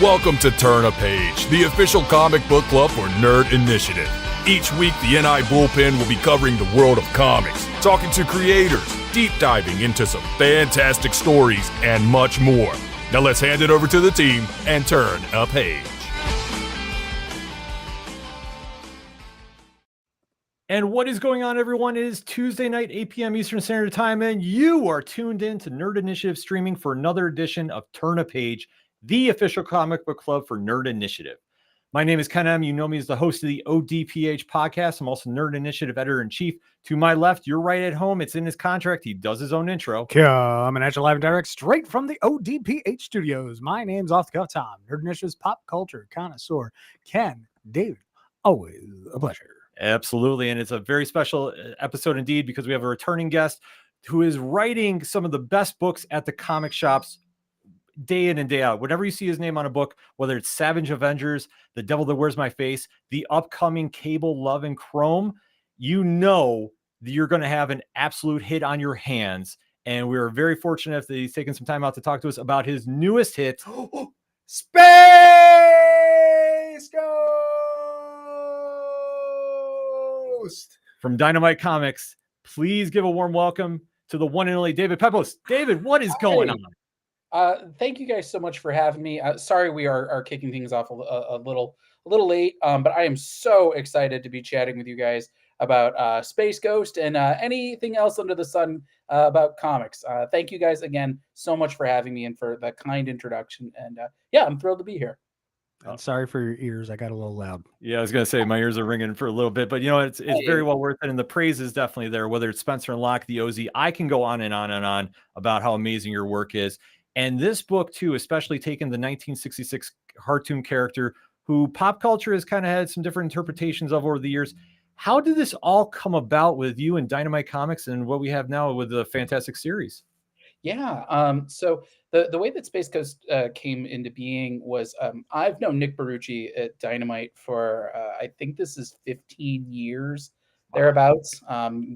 Welcome to Turn a Page, the official comic book club for Nerd Initiative. Each week, the NI Bullpen will be covering the world of comics, talking to creators, deep diving into some fantastic stories, and much more. Now let's hand it over to the team and turn a page. And what is going on, everyone? It is Tuesday night, 8 p.m. Eastern Standard Time, and you are tuned in to Nerd Initiative streaming for another edition of Turn a Page, the official comic book club for Nerd Initiative. My name is Ken M. You know me as the host of the ODPH podcast. I'm also Nerd Initiative editor-in-chief. To my left, you're right at home. It's in his contract. He does his own intro. Coming at you live and direct straight from the ODPH studios. My name's Off the Cuff Tom, Nerd Initiative's pop culture connoisseur. Ken, David, always a pleasure. Absolutely. And it's a very special episode indeed, because we have a returning guest who is writing some of the best books at the comic shops day in and day out. Whenever you see his name on a book, whether it's Savage Avengers, The Devil That Wears My Face, the upcoming Cable Love and Chrome, you know that you're going to have an absolute hit on your hands. And we are very fortunate that he's taken some time out to talk to us about his newest hit, Space Ghost! From Dynamite Comics. Please give a warm welcome to the one and only David Pepose. David, what is going on? Thank you guys so much for having me. Sorry we are kicking things off a little late, but I am so excited to be chatting with you guys about Space Ghost and anything else under the sun about comics. Thank you guys again so much for having me and for that kind introduction. And yeah, I'm thrilled to be here. I'm sorry for your ears. I got a little loud. Yeah, I was going to say my ears are ringing for a little bit, but you know, it's very well worth it. And the praise is definitely there, whether it's Spencer and Locke, the OZ. I can go on and on and on about how amazing your work is. And this book, too, especially taking the 1966 cartoon character who pop culture has kind of had some different interpretations of over the years. How did this all come about with you and Dynamite Comics and what we have now with the Fantastic series? Yeah. So the way that Space Ghost came into being was I've known Nick Barucci at Dynamite for I think this is 15 years thereabouts,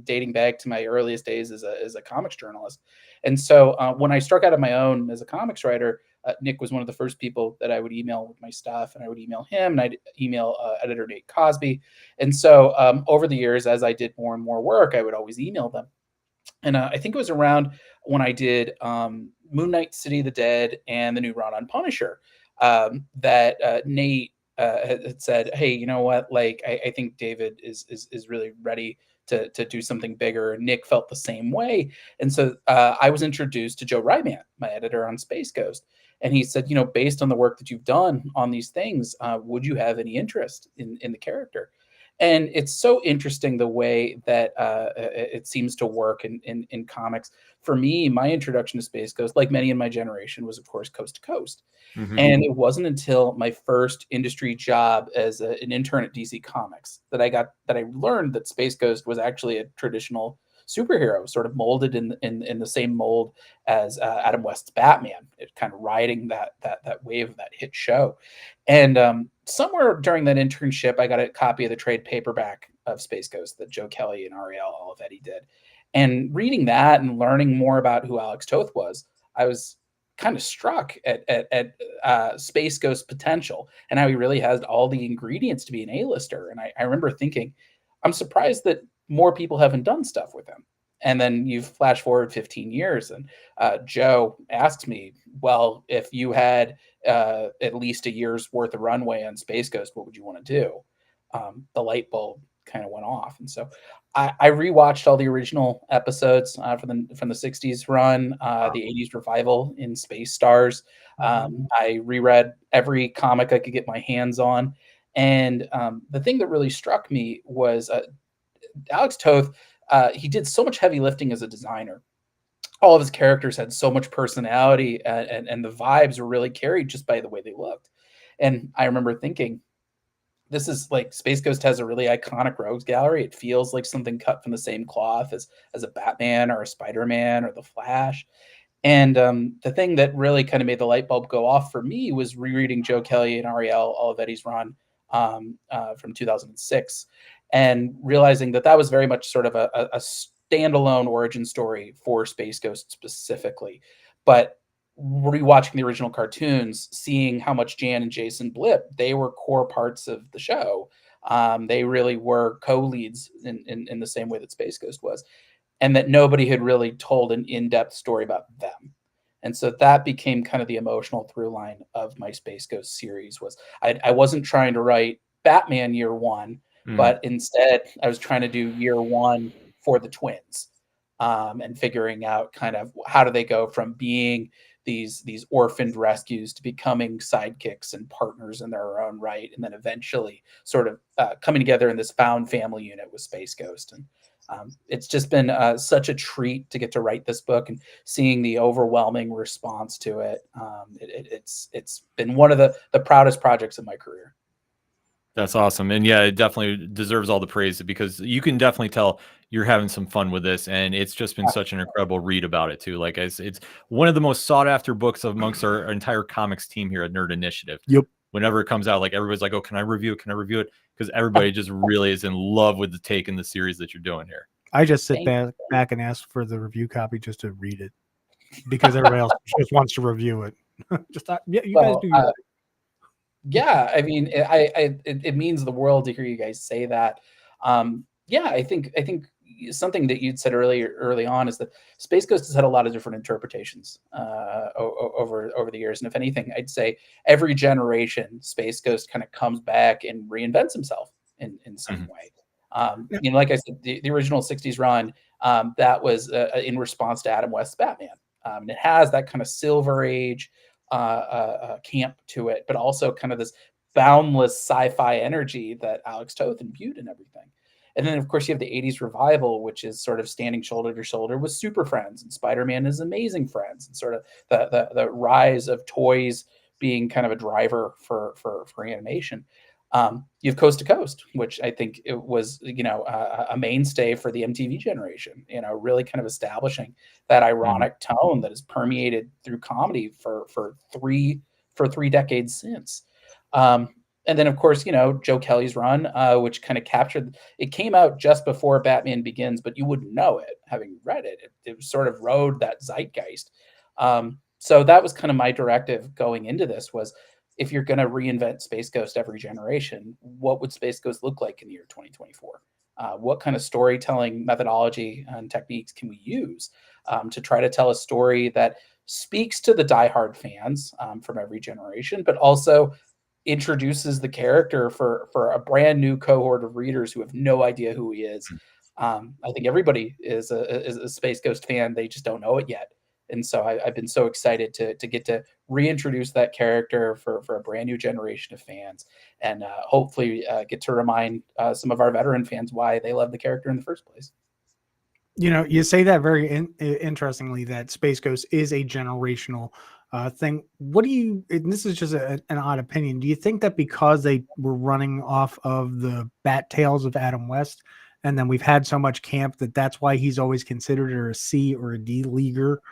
dating back to my earliest days as a comics journalist. And so when I struck out on my own as a comics writer, Nick was one of the first people that I would email with my stuff, and I would email him, and I'd email editor Nate Cosby. And so over the years, as I did more and more work, I would always email them. And I think it was around when I did Moon Knight, City of the Dead, and the new run on Punisher that Nate had said, "Hey, you know what? Like, I think David is really ready to do something bigger." And Nick felt the same way. And so I was introduced to Joe Ryman, my editor on Space Ghost. And he said, you know, based on the work that you've done on these things, would you have any interest in the character? And it's so interesting the way that it seems to work in comics. For me, my introduction to Space Ghost, like many in my generation, was, of course, Coast to Coast. Mm-hmm. And it wasn't until my first industry job as an intern at DC Comics that I learned that Space Ghost was actually a traditional superhero, sort of molded in the same mold as Adam West's Batman. It kind of riding that wave of that hit show. And somewhere during that internship, I got a copy of the trade paperback of Space Ghost that Joe Kelly and Ariel Olivetti did. And reading that and learning more about who Alex Toth was, I was kind of struck at Space Ghost's potential and how he really has all the ingredients to be an A-lister. And I remember thinking, I'm surprised that more people haven't done stuff with him. And then you flash forward 15 years and Joe asked me, well, if you had at least a year's worth of runway on Space Ghost, what would you want to do? The light bulb kind of went off. And so I rewatched all the original episodes from the 60s run, the 80s revival in Space Stars. I reread every comic I could get my hands on. And the thing that really struck me was Alex Toth, he did so much heavy lifting as a designer. All of his characters had so much personality and the vibes were really carried just by the way they looked. And I remember thinking, this is like Space Ghost has a really iconic rogues gallery. It feels like something cut from the same cloth as a Batman or a Spider-Man or the Flash. And the thing that really kind of made the light bulb go off for me was rereading Joe Kelly and Ariel Olivetti's run from 2006 and realizing that was very much sort of a standalone origin story for Space Ghost specifically. But rewatching the original cartoons, seeing how much Jan and Jason blip, they were core parts of the show. They really were co-leads in the same way that Space Ghost was, and that nobody had really told an in-depth story about them. And so that became kind of the emotional through line of my Space Ghost series. Was I wasn't trying to write Batman year one, but instead I was trying to do year one for the twins, and figuring out kind of how do they go from being these orphaned rescues to becoming sidekicks and partners in their own right, and then eventually sort of coming together in this found family unit with Space Ghost. And it's just been such a treat to get to write this book, and seeing the overwhelming response to it. It's been one of the proudest projects of my career. That's awesome. And yeah, it definitely deserves all the praise, because you can definitely tell you're having some fun with this, and it's just been such an incredible read about it too. Like it's one of the most sought after books amongst our entire comics team here at Nerd Initiative. Yep. Whenever it comes out, like everybody's like, "Oh, can I review it? Can I review it?" Because everybody just really is in love with the take in the series that you're doing here. I just sit back and ask for the review copy just to read it, because everybody else just wants to review it. Just yeah, you guys do. Yeah, I mean, it means the world to hear you guys say that. Yeah, I think something that you'd said early on is that Space Ghost has had a lot of different interpretations over the years, and if anything, I'd say every generation Space Ghost kind of comes back and reinvents himself in some way. You know, like I said, the original '60s run, that was in response to Adam West's Batman, and it has that kind of Silver Age camp to it, but also kind of this boundless sci-fi energy that Alex Toth imbued in everything. And then, of course, you have the '80s revival, which is sort of standing shoulder to shoulder with Super Friends and Spider-Man is Amazing Friends, and sort of the rise of toys being kind of a driver for animation. You have Coast to Coast, which I think it was, a mainstay for the MTV generation, really kind of establishing that ironic tone that has permeated through comedy for three decades since. And then, of course, Joe Kelly's run, which kind of captured, it came out just before Batman Begins, but you wouldn't know it having read it. It sort of rode that zeitgeist. So that was kind of my directive going into this was, if you're going to reinvent Space Ghost every generation, what would Space Ghost look like in the year 2024? What kind of storytelling methodology and techniques can we use to try to tell a story that speaks to the diehard fans from every generation, but also introduces the character for a brand new cohort of readers who have no idea who he is. I think everybody is a Space Ghost fan. They just don't know it yet. And so I've been so excited to get to reintroduce that character for a brand new generation of fans, and hopefully get to remind some of our veteran fans why they love the character in the first place. You say that very interestingly, that Space Ghost is a generational thing. What do you, and this is just an odd opinion, do you think that because they were running off of the bat tails of Adam West, and then we've had so much camp, that's why he's always considered a C or a D leaguer?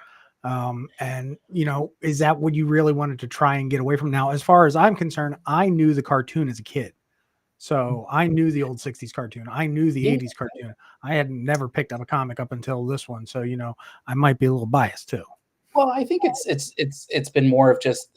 And is that what you really wanted to try and get away from? Now, as far as I'm concerned, I knew the cartoon as a kid. So I knew the old '60s cartoon. I knew the '80s cartoon. I had never picked up a comic up until this one. So, I might be a little biased too. Well, I think it's been more of just,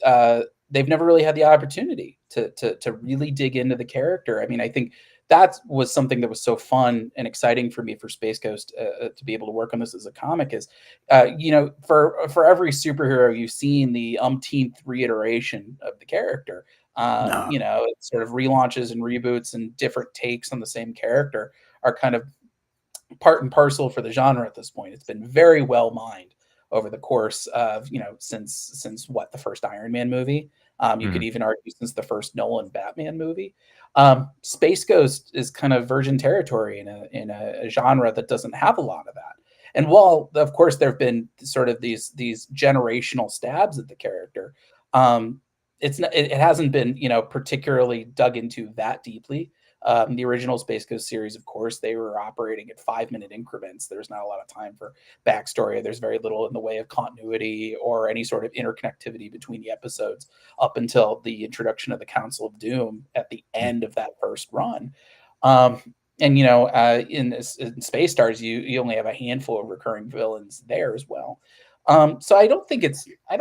they've never really had the opportunity to really dig into the character. I mean, I think that was something that was so fun and exciting for me for Space Ghost to be able to work on this as a comic is, for every superhero, you've seen the umpteenth reiteration of the character. It sort of relaunches and reboots and different takes on the same character are kind of part and parcel for the genre at this point. It's been very well mined over the course of, since what, the first Iron Man movie. You could even argue since the first Nolan Batman movie. Space Ghost is kind of virgin territory in a genre that doesn't have a lot of that. And while, of course, there have been sort of these generational stabs at the character, it hasn't been, particularly dug into that deeply. The original Space Ghost series, of course, they were operating at 5-minute increments. There's not a lot of time for backstory. There's very little in the way of continuity or any sort of interconnectivity between the episodes up until the introduction of the Council of Doom at the end of that first run. In Space Stars, you only have a handful of recurring villains there as well. So I don't think it's. I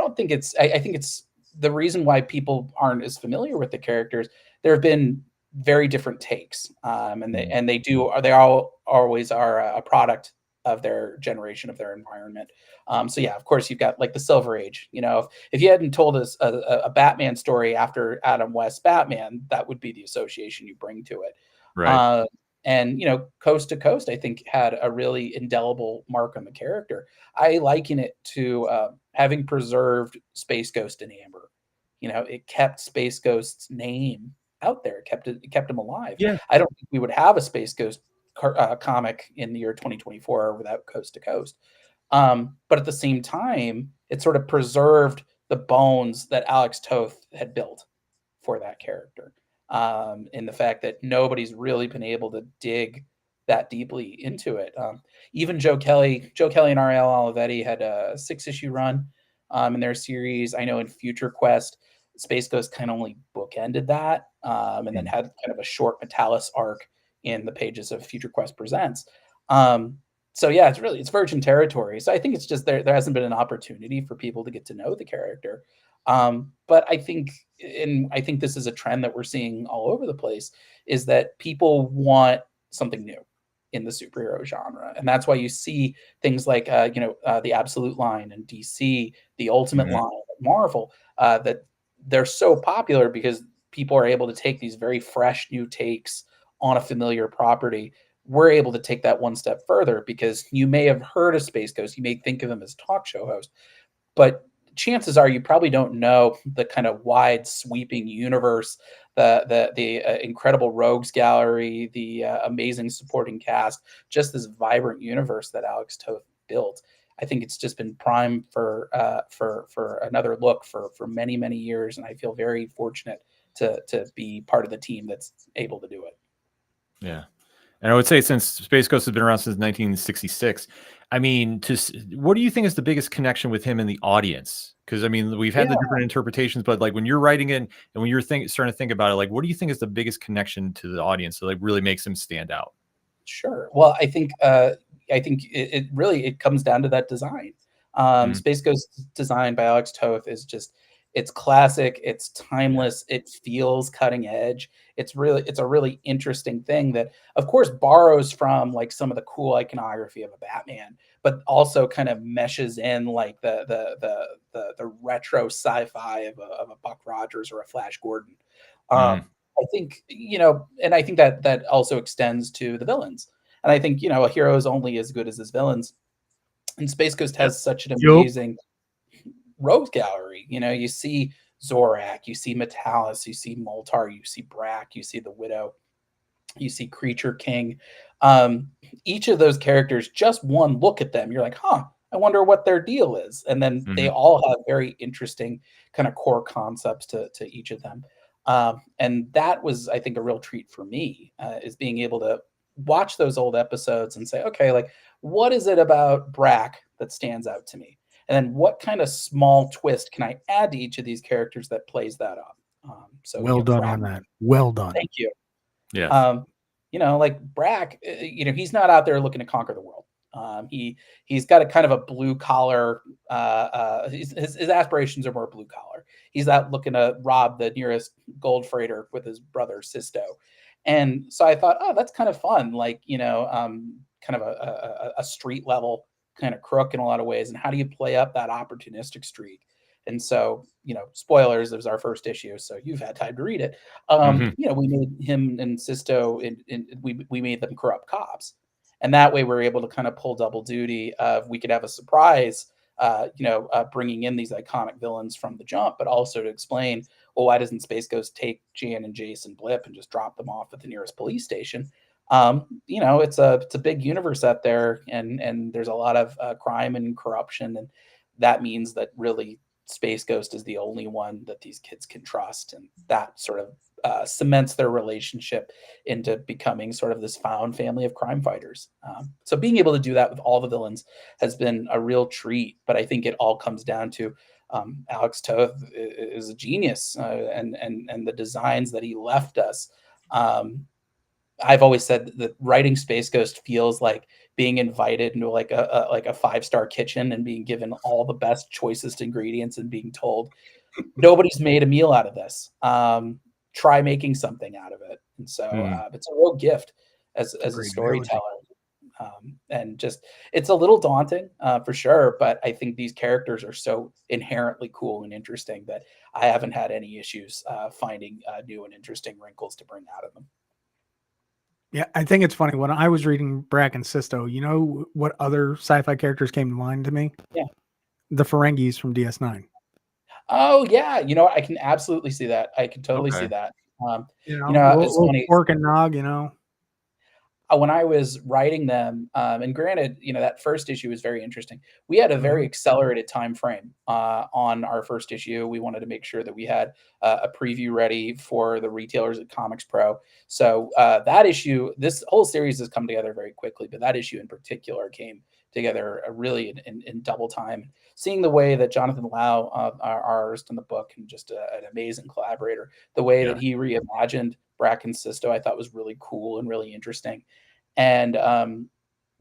think it's the reason why people aren't as familiar with the characters. There have been very different takes, they all always are a product of their generation, of their environment. So yeah, of course you've got like the Silver Age. If you hadn't told us a Batman story after Adam West's Batman, that would be the association you bring to it. Right. And Coast to Coast, I think, had a really indelible mark on the character. I liken it to having preserved Space Ghost and Amber. It kept Space Ghost's name out there, it kept him alive. Yeah. I don't think we would have a Space Ghost comic in the year 2024 without Coast to Coast. But at the same time, it sort of preserved the bones that Alex Toth had built for that character. In the fact that nobody's really been able to dig that deeply into it. Even Joe Kelly and Ariel Olivetti had a 6-issue run in their series. I know in Future Quest, Space Ghost kind of only bookended that, and then had kind of a short Metalis arc in the pages of Future Quest Presents. So yeah, it's virgin territory. So I think it's just there hasn't been an opportunity for people to get to know the character. But I think this is a trend that we're seeing all over the place, is that people want something new in the superhero genre. And that's why you see things like, the Absolute line and DC, the Ultimate line at Marvel, that they're so popular because people are able to take these very fresh new takes on a familiar property. We're able to take that one step further because you may have heard of Space Ghost. You may think of him as talk show host, but chances are you probably don't know the kind of wide sweeping universe, the incredible rogues gallery, the amazing supporting cast, just this vibrant universe that Alex Toth built. I think it's just been prime for another look for many, many years, and I feel very fortunate to be part of the team that's able to do it. Yeah. And I would say, since Space Ghost has been around since 1966, I mean, what do you think is the biggest connection with him in the audience? Because I mean, we've had the different interpretations, but like when you're writing it and when you're starting to think about it, like, what do you think is the biggest connection to the audience that like really makes him stand out? Sure. Well, I think it really comes down to that design. Space Ghost design by Alex Toth is just, it's classic, it's timeless, it feels cutting edge. It's a really interesting thing that, of course, borrows from like some of the cool iconography of a Batman, but also kind of meshes in like the retro sci-fi of a Buck Rogers or a Flash Gordon. I think, and I think that also extends to the villains. And I think, a hero is only as good as his villains. And Space Ghost has such an amazing rogues gallery. You see Zorak, you see Metalis, you see Moltar, you see Brack, you see the Widow, you see Creature King. Each of those characters, just one look at them, you're like, I wonder what their deal is. And then they all have very interesting kind of core concepts to each of them. And that was, I think, a real treat for me, is being able to watch those old episodes and say, okay, like, what is it about Brack that stands out to me? And then what kind of small twist can I add to each of these characters that plays that up? So well done Brack, on that. Well done. Thank you. Yeah. Like Brack, he's not out there looking to conquer the world. He's got a kind of a blue collar. His aspirations are more blue collar. He's out looking to rob the nearest gold freighter with his brother Sisto. And so I thought, that's kind of fun. Like, kind of a street level kind of crook in a lot of ways. And how do you play up that opportunistic streak? And so, spoilers, it was our first issue, so you've had time to read it. We made him and Sisto, we made them corrupt cops. And that way we're able to kind of pull double duty of, we could have a surprise, bringing in these iconic villains from the jump, but also to explain, well, why doesn't Space Ghost take Jan and Jason Blip and just drop them off at the nearest police station? It's a big universe out there, and there's a lot of crime and corruption, and that means that really Space Ghost is the only one that these kids can trust, and that sort of cements their relationship into becoming sort of this found family of crime fighters. So being able to do that with all the villains has been a real treat, but I think it all comes down to Alex Toth is a genius, and the designs that he left us. I've always said that writing Space Ghost feels like being invited into like a 5-star kitchen and being given all the best, choicest ingredients and being told nobody's made a meal out of this. Try making something out of it. And so it's a real gift as a great storyteller. analogy. And just it's a little daunting for sure, but I think these characters are so inherently cool and interesting that I haven't had any issues finding new and interesting wrinkles to bring out of them. Yeah, I think it's funny. When I was reading Brack and Sisto, you know what other sci-fi characters came to mind to me? Yeah. The Ferengis from DS9. Oh yeah, you know what? I can absolutely see that. I can totally see that. You You know, know, it's little funny. Quark and Nog, you know. When I was writing them, and granted, you know, that first issue was very interesting. We had a very accelerated time frame on our first issue. We wanted to make sure that we had a preview ready for the retailers at Comics Pro. So that issue, this whole series has come together very quickly, but that issue in particular came together really in double time. Seeing the way that Jonathan Lau, our artist in the book, and just an amazing collaborator, the way that he reimagined Brack and Sisto, I thought was really cool and really interesting. And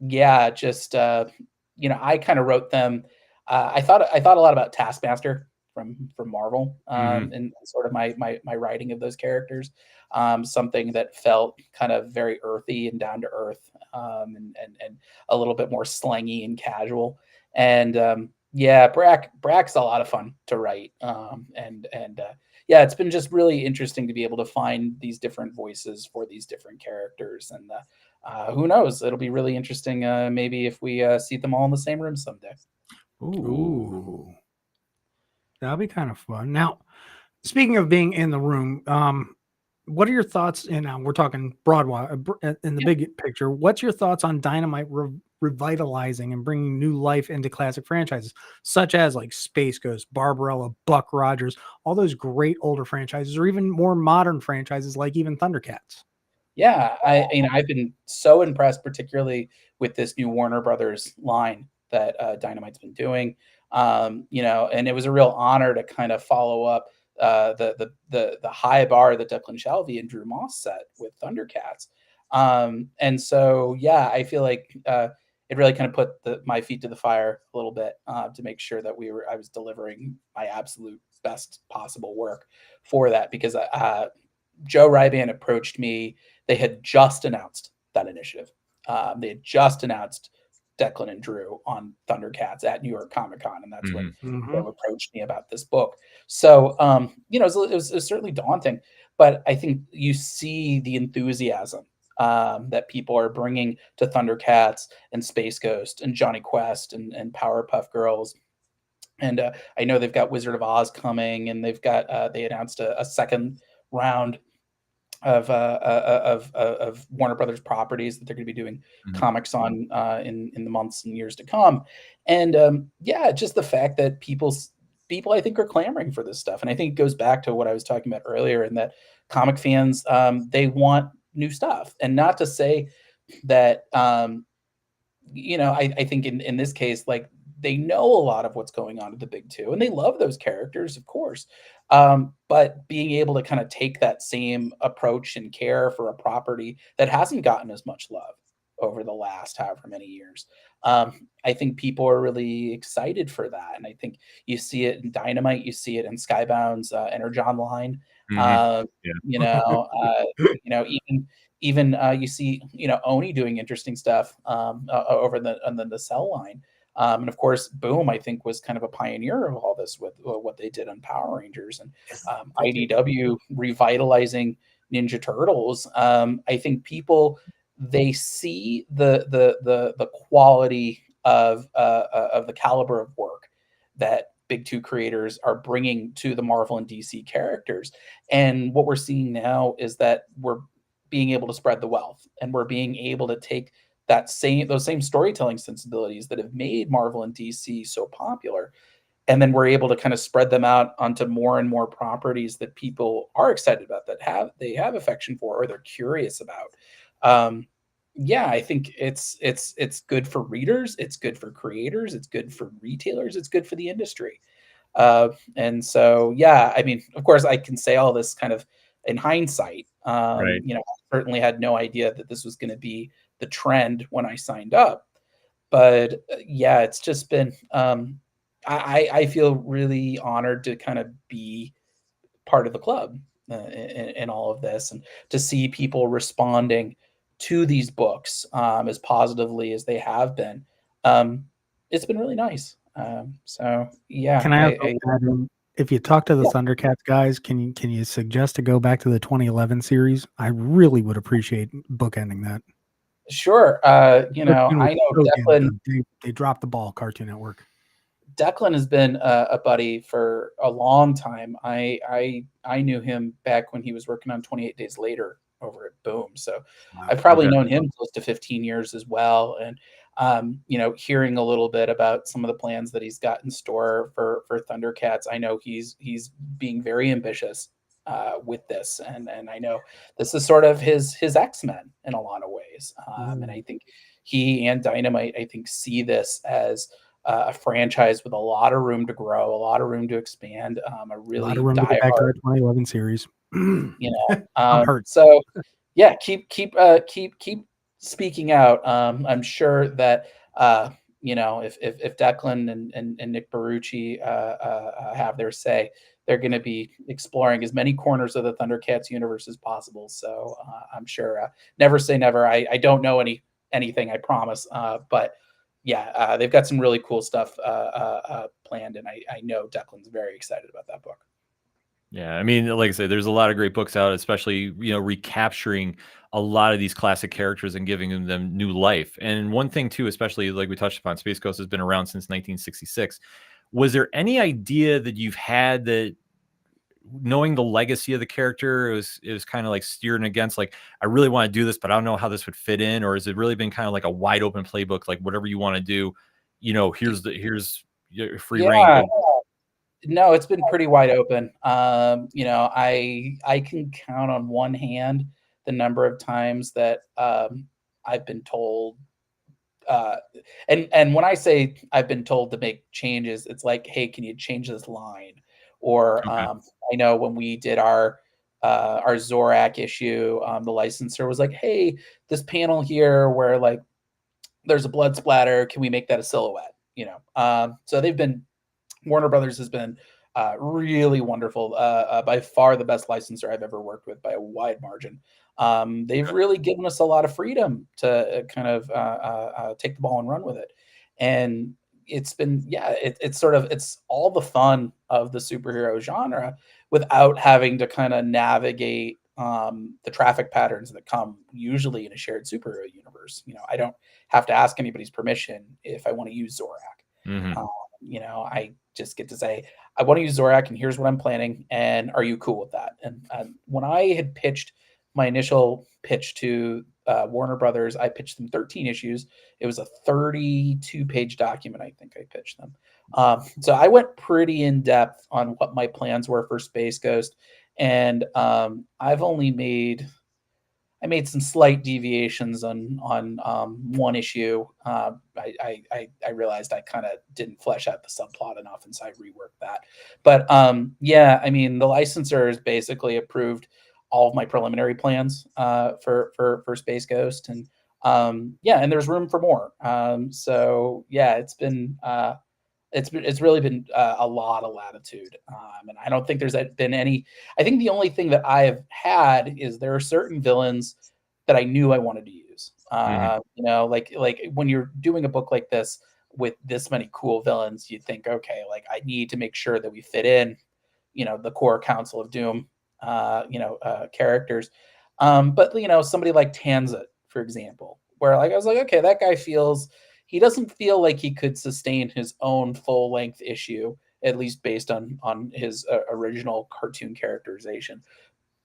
yeah, just you know, I kind of wrote them. I thought a lot about Taskmaster from Marvel, and sort of my writing of those characters. Something that felt kind of very earthy and down to earth, and a little bit more slangy and casual. And yeah, Brack's a lot of fun to write. Yeah, it's been just really interesting to be able to find these different voices for these different characters. And who knows? It'll be really interesting. Maybe if we see them all in the same room someday. Ooh. That'll be kind of fun. Now, speaking of being in the room, what are your thoughts? And we're talking Broadway in the big picture. What's your thoughts on Dynamite revitalizing and bringing new life into classic franchises, such as like Space Ghost, Barbarella, Buck Rogers, all those great older franchises, or even more modern franchises like even Thundercats? Yeah, I've been so impressed, particularly with this new Warner Brothers line that Dynamite's been doing. You know, and it was a real honor to kind of follow up the high bar that Declan Shalvey and Drew Moss set with Thundercats. And so yeah, I feel like it really kind of put my feet to the fire a little bit to make sure that I was delivering my absolute best possible work for that, because Joe Ryban approached me. They had just announced that initiative. They had just announced Declan and Drew on Thundercats at New York Comic Con, and that's when Joe approached me about this book. So, you know, it was certainly daunting, but I think you see the enthusiasm that people are bringing to Thundercats and Space Ghost and Johnny Quest and Powerpuff Girls. And I know they've got Wizard of Oz coming, and they've got they announced a second round of Warner Brothers properties that they're going to be doing comics on in the months and years to come. And yeah, just the fact that people I think are clamoring for this stuff, and I think it goes back to what I was talking about earlier, and that comic fans they want new stuff, and not to say that you know, I think in this case, like, they know a lot of what's going on at the big two, and they love those characters, of course. But being able to kind of take that same approach and care for a property that hasn't gotten as much love over the last however many years, I think people are really excited for that. And I think you see it in Dynamite, you see it in Skybound's Energon line. You know, even you see, you know, Oni doing interesting stuff over the Cell line. And of course, Boom, I think, was kind of a pioneer of all this with what they did on Power Rangers, and IDW revitalizing Ninja Turtles. I think people, they see the quality of the caliber of work that big two creators are bringing to the Marvel and DC characters. And what we're seeing now is that we're being able to spread the wealth, and we're being able to take those same storytelling sensibilities that have made Marvel and DC so popular, and then we're able to kind of spread them out onto more and more properties that people are excited about, that they have affection for, or they're curious about. Yeah, I think it's good for readers, it's good for creators, it's good for retailers, it's good for the industry. And so, yeah, I mean, of course, I can say all this kind of in hindsight. Right. You know, I certainly had no idea that this was going to be the trend when I signed up. But yeah, it's just been I feel really honored to kind of be part of the club in all of this, and to see people responding to these books as positively as they have been. It's been really nice. So yeah, Can I also add in, if you talk to the Thundercats guys, can you suggest to go back to the 2011 series? I really would appreciate bookending that. Sure. You know, Cartoon I was know so damn Declan. good. They dropped the ball, Cartoon Network. Declan has been a buddy for a long time. I knew him back when he was working on 28 Days Later over at Boom. So Wow. I've probably Okay. known him close to 15 years as well. And you know, hearing a little bit about some of the plans that he's got in store for Thundercats, I know he's being very ambitious with this, and I know this is sort of his X-Men in a lot of ways. And I think he and Dynamite, I think, see this as a franchise with a lot of room to grow, a lot of room to expand, a really a lot of room to get back to diehard, the 2011 series. you know. I'm hurt. So yeah, keep speaking out. I'm sure that you know, if Declan and Nick Barucci have their say, they're going to be exploring as many corners of the Thundercats universe as possible. So I'm sure. Never say never. I don't know anything, I promise. But yeah, they've got some really cool stuff planned, and I know Declan's very excited about that book. Yeah, I mean, like I said, there's a lot of great books out, especially, you know, recapturing a lot of these classic characters and giving them new life. And one thing too, especially like we touched upon, Space Ghost has been around since 1966. Was there any idea that you've had that, knowing the legacy of the character, it was kind of like steering against, like, I really want to do this, but I don't know how this would fit in? Or has it really been kind of like a wide open playbook, like whatever you want to do, you know, here's your free reign? Yeah. No, it's been pretty wide open. You know, I can count on one hand the number of times that I've been told, and when I say I've been told to make changes, it's like, hey, can you change this line? Or Okay. I know when we did our Zorak issue, the licensor was like, hey, this panel here where like there's a blood splatter, can we make that a silhouette? You know, so they've been, Warner Brothers has been really wonderful. By far the best licensor I've ever worked with by a wide margin. They've really given us a lot of freedom to kind of take the ball and run with it. And it's been, yeah, it's sort of, it's all the fun of the superhero genre without having to kind of navigate the traffic patterns that come usually in a shared superhero universe. You know, I don't have to ask anybody's permission if I want to use Zorak. Mm-hmm. You know, I just get to say, I want to use Zorak, and here's what I'm planning. And are you cool with that? And when I had pitched my initial pitch to Warner Brothers, I pitched them 13 issues. It was a 32-page document, I think I pitched them. So I went pretty in depth on what my plans were for Space Ghost. And I've only made some slight deviations on one issue. I realized I kind of didn't flesh out the subplot enough, and so I reworked that. But yeah, I mean, the licensor has basically approved all of my preliminary plans for Space Ghost, and yeah, and there's room for more. So yeah, it's really been a lot of latitude, and I don't think there's been any. I think the only thing that I have had is there are certain villains that I knew I wanted to use. You know, like when you're doing a book like this with this many cool villains, you think, okay, like I need to make sure that we fit in, you know, the core Council of Doom, characters. But you know, somebody like Tanzit, for example, where like I was like, okay, that guy he doesn't feel like he could sustain his own full length issue, at least based on his original cartoon characterization.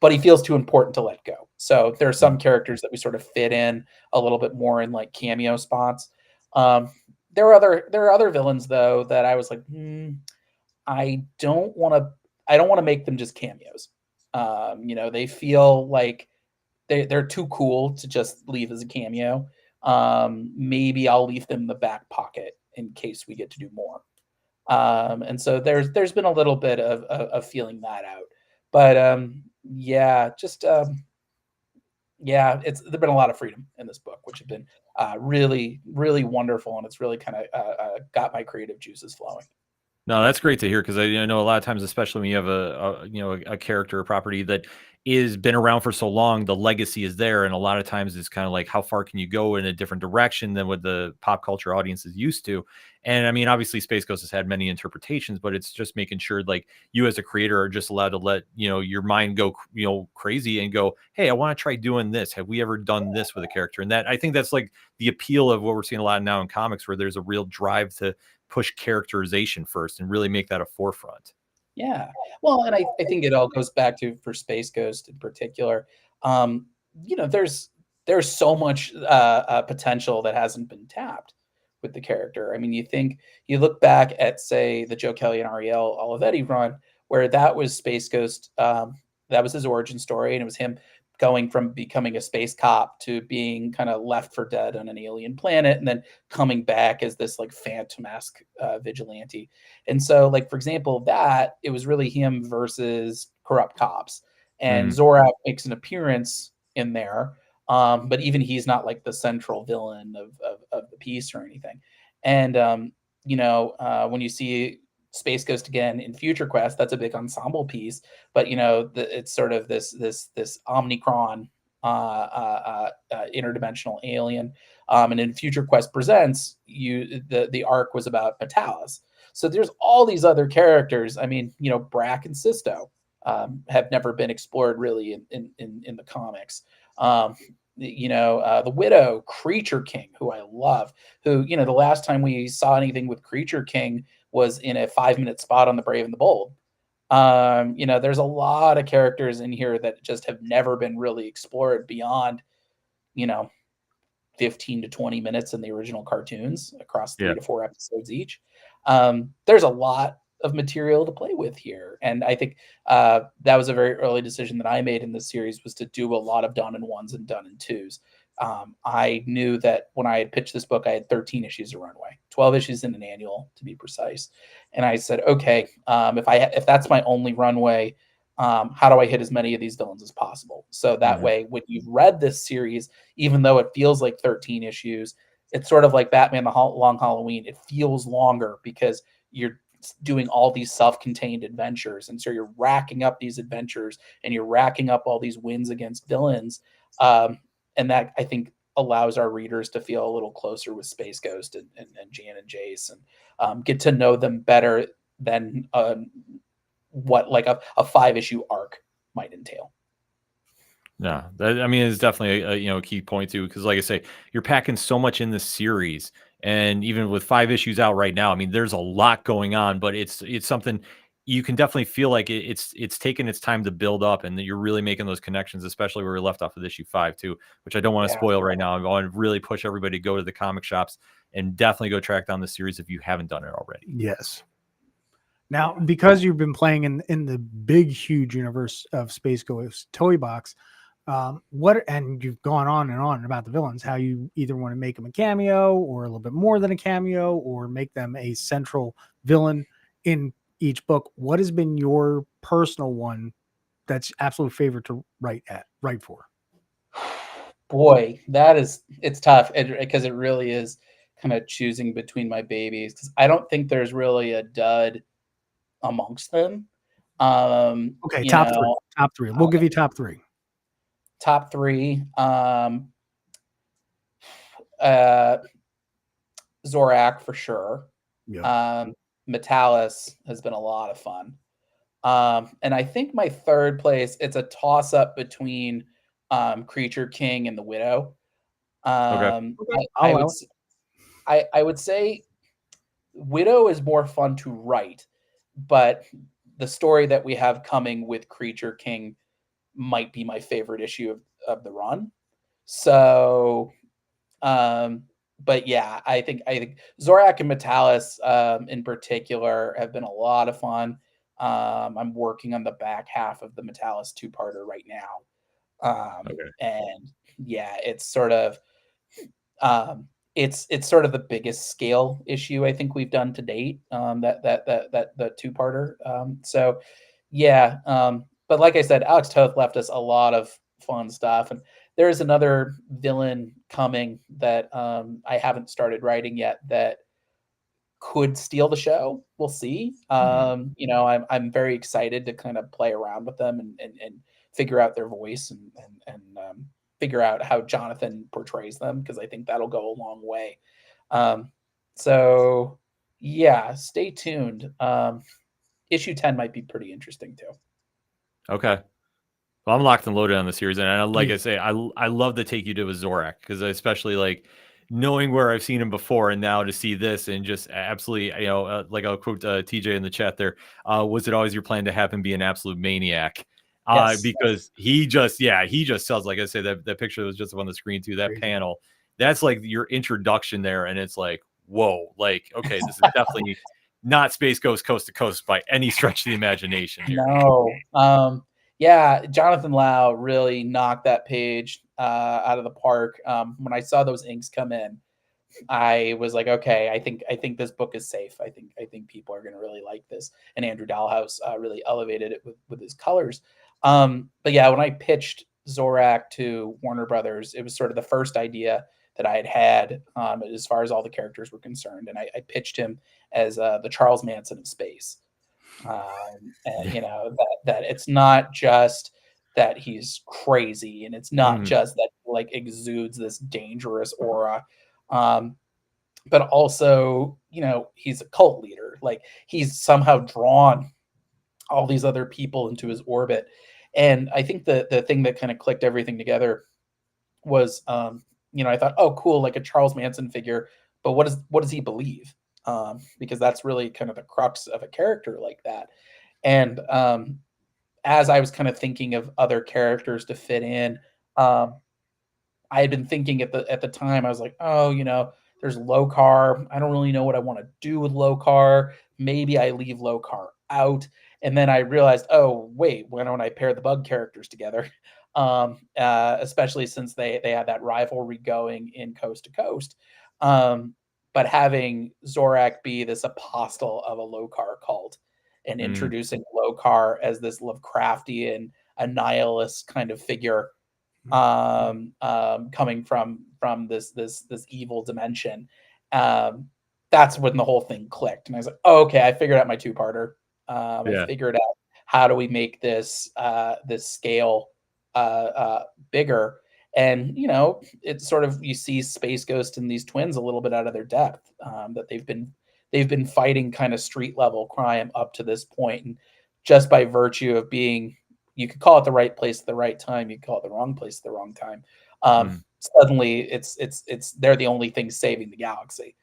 But he feels too important to let go. So there are some characters that we sort of fit in a little bit more in like cameo spots. There are other villains though that I was like, I don't want to make them just cameos. You know, they feel like they're too cool to just leave as a cameo. Maybe I'll leave them in the back pocket in case we get to do more. And so there's been a little bit of feeling that out. But yeah, just yeah, there've been a lot of freedom in this book, which have been really, really wonderful, and it's really kind of got my creative juices flowing. No, that's great to hear because I know a lot of times, especially when you have a character or property that is been around for so long, the legacy is there, and a lot of times it's kind of like how far can you go in a different direction than what the pop culture audience is used to. And I mean, obviously, Space Ghost has had many interpretations, but it's just making sure like you as a creator are just allowed to let your mind go crazy and go, hey, I want to try doing this. Have we ever done this with a character? And that I think that's like the appeal of what we're seeing a lot now in comics, where there's a real drive to push characterization first and really make that a forefront. Yeah. Well, and I think it all goes back to for Space Ghost in particular. Um, there's so much potential that hasn't been tapped with the character. I mean, you look back at, say, the Joe Kelly and Ariel Olivetti run, where that was Space Ghost. That was his origin story, and it was him going from becoming a space cop to being kind of left for dead on an alien planet, and then coming back as this like phantom-esque vigilante. And so, like, for example, that it was really him versus corrupt cops, and Mhm. Zorak makes an appearance in there, but even he's not like the central villain of the piece or anything. And when you see Space Ghost again in Future Quest, that's a big ensemble piece, but it's sort of this Omnicron interdimensional alien. And in Future Quest Presents, the arc was about Metalis. So there's all these other characters. I mean, Brack and Sisto have never been explored really in the comics. The Widow, Creature King, who I love, who, the last time we saw anything with Creature King was in a 5-minute spot on The Brave and the Bold. There's a lot of characters in here that just have never been really explored beyond, 15 to 20 minutes in the original cartoons across 3 to 4 episodes each. There's a lot of material to play with here. And I think that was a very early decision that I made in this series, was to do a lot of done in ones and done in twos. I knew that when I had pitched this book, I had 13 issues of runway, 12 issues in an annual to be precise. And I said, okay, if that's my only runway, how do I hit as many of these villains as possible? So that way, when you've read this series, even though it feels like 13 issues, it's sort of like Batman the Long Halloween. It feels longer because you're doing all these self-contained adventures. And so you're racking up these adventures and you're racking up all these wins against villains. And that, I think, allows our readers to feel a little closer with Space Ghost and Jan and Jace, and get to know them better than what like a 5-issue arc might entail. Yeah, I mean, it's definitely a key point too, because like I say, you're packing so much in this series, and even with 5 issues out right now, I mean, there's a lot going on, but it's something you can definitely feel like it's taken its time to build up, and that you're really making those connections, especially where we left off with issue 5 too, which I don't want to spoil right now. I want to really push everybody to go to the comic shops and definitely go track down the series if you haven't done it already. Yes. Now, because you've been playing in the big, huge universe of Space Ghost Toy Box, and you've gone on and on about the villains, how you either want to make them a cameo or a little bit more than a cameo, or make them a central villain in each book. What has been your personal one that's absolute favorite to write for? Boy, it's tough, because it really is kind of choosing between my babies, because I don't think there's really a dud amongst them. Okay, top three. We'll give you top three. Top three. Zorak for sure. Yeah. Metalis has been a lot of fun. And I think my third place, it's a toss up between Creature King and the Widow. I would say Widow is more fun to write, but the story that we have coming with Creature King might be my favorite issue of the run. So, but yeah, I think Zorak and Metalis in particular have been a lot of fun. I'm working on the back half of the Metalis 2-parter right now. And yeah, it's sort of it's sort of the biggest scale issue I think we've done to date. That 2-parter. So yeah, but like I said, Alex Toth left us a lot of fun stuff, and there's another villain coming that I haven't started writing yet that could steal the show. We'll see. You know, I'm very excited to kind of play around with them and figure out their voice and figure out how Jonathan portrays them, because I think that'll go a long way. So yeah, stay tuned. Issue 10 might be pretty interesting too. Okay. Well, I'm locked and loaded on the series, and like Yeah. I say, I love the take you did with Zorak, because especially like knowing where I've seen him before, and now to see this and just absolutely, you know, like I'll quote TJ in the chat there. Was it always your plan to have him be an absolute maniac? Yes. Because he just sells. Like I said, that picture that was just up on the screen too. That Crazy. panel, that's like your introduction there, and it's like, whoa, like okay, this is definitely not Space Ghost Coast to Coast by any stretch of the imagination here. No. Yeah, Jonathan Lau really knocked that page out of the park. When I saw those inks come in, I was like, okay, I think this book is safe. I think people are going to really like this. And Andrew Dalhouse really elevated it with his colors. But yeah, when I pitched Zorak to Warner Brothers, it was sort of the first idea that I had as far as all the characters were concerned, and I pitched him as the Charles Manson of space. And you know that it's not just that he's crazy, and it's not just that he, like, exudes this dangerous aura, but also, you know, he's a cult leader. Like, he's somehow drawn all these other people into his orbit. And I think the thing that kind of clicked everything together was, you know, I thought, oh, cool, like a Charles Manson figure, but what does he believe? Because that's really kind of the crux of a character like that. And as I was kind of thinking of other characters to fit in, I had been thinking at the time, I was like, oh, you know, there's Lokar. I don't really know what I want to do with Lokar. Maybe I leave Lokar out. And then I realized, oh, wait, why don't I pair the bug characters together? Especially since they had that rivalry going in Coast to Coast. But having Zorak be this apostle of a Lokar cult and introducing Lokar as this Lovecraftian, a nihilist kind of figure, coming from this evil dimension, that's when the whole thing clicked, and I was like, oh, okay, I figured out my two-parter. I figured out how do we make this this scale bigger. And, you know, it's sort of, you see Space Ghost and these twins a little bit out of their depth, that they've been fighting kind of street level crime up to this point, and just by virtue of being, you could call it the right place at the right time, you could call it the wrong place at the wrong time, suddenly it's they're the only thing saving the galaxy.